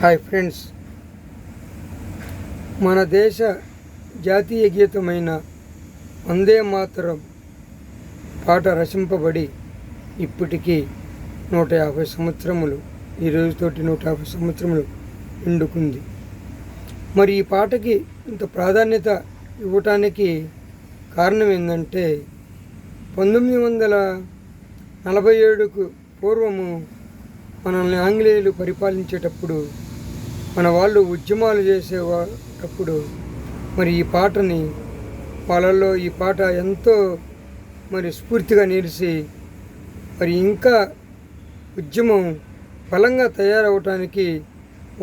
Hi friends, మన దేశ జాతీయ గీతమైన వందే మాతరం పాట రచింపబడి ఇప్పటికీ 150 సంవత్సరములు, ఈ రోజుతోటి 150 సంవత్సరములు నిండుకుంది. మరి ఈ పాటకి ఇంత ప్రాధాన్యత ఇవ్వటానికి కారణం ఏంటంటే 1947కు పూర్వము మనల్ని ఆంగ్లేయులు పరిపాలించేటప్పుడు మన వాళ్ళు ఉద్యమాలు చేసేటప్పుడు మరి ఈ పాటని వాళ్ళల్లో ఈ పాట ఎంతో మరి స్ఫూర్తిగా నిలిచి మరి ఇంకా ఉద్యమం బలంగా తయారవటానికి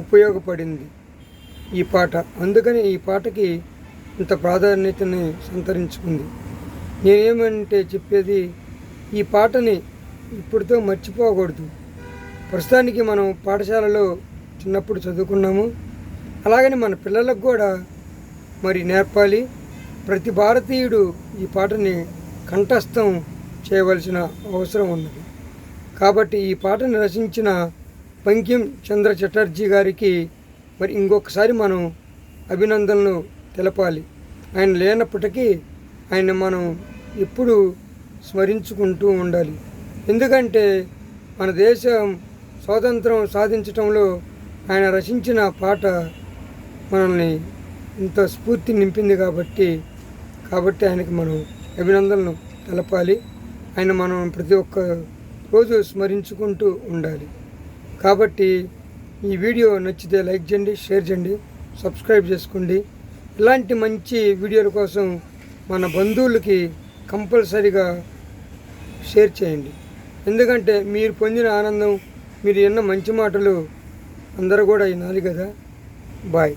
ఉపయోగపడింది ఈ పాట. అందుకని ఈ పాటకి ఇంత ప్రాధాన్యతని సంతరించుకుంది. నేనేమంటే చెప్పేది, ఈ పాటని ఇప్పటితో మర్చిపోకూడదు. ప్రస్తుతానికి మనం పాఠశాలలో చిన్నప్పుడు చదువుకున్నాము, అలాగని మన పిల్లలకు కూడా మరి నేర్పాలి. ప్రతి భారతీయుడు ఈ పాటని కంఠస్థం చేయవలసిన అవసరం ఉన్నది. కాబట్టి ఈ పాటను రచించిన బంకిం చంద్ర చటర్జీ గారికి మరి ఇంకొకసారి మనం అభినందనలు తెలపాలి. ఆయన లేనప్పటికీ ఆయన మనం ఎప్పుడు స్మరించుకుంటూ ఉండాలి. ఎందుకంటే మన దేశం స్వాతంత్రం సాధించటంలో ఆయన రచించిన పాట మనల్ని ఇంత స్ఫూర్తి నింపింది కాబట్టి ఆయనకి మనం అభినందనలు తెలపాలి. ఆయన మనం ప్రతి ఒక్క రోజు స్మరించుకుంటూ ఉండాలి. కాబట్టి ఈ వీడియో నచ్చితే లైక్ చేయండి, షేర్ చేయండి, సబ్స్క్రైబ్ చేసుకోండి. ఇలాంటి మంచి వీడియోల కోసం మన బంధువులకి కంపల్సరీగా షేర్ చేయండి. ఎందుకంటే మీరు పొందిన ఆనందం, మీరు ఎన్న మంచి మాటలు అందరూ కూడా వినాలి కదా. బాయ్.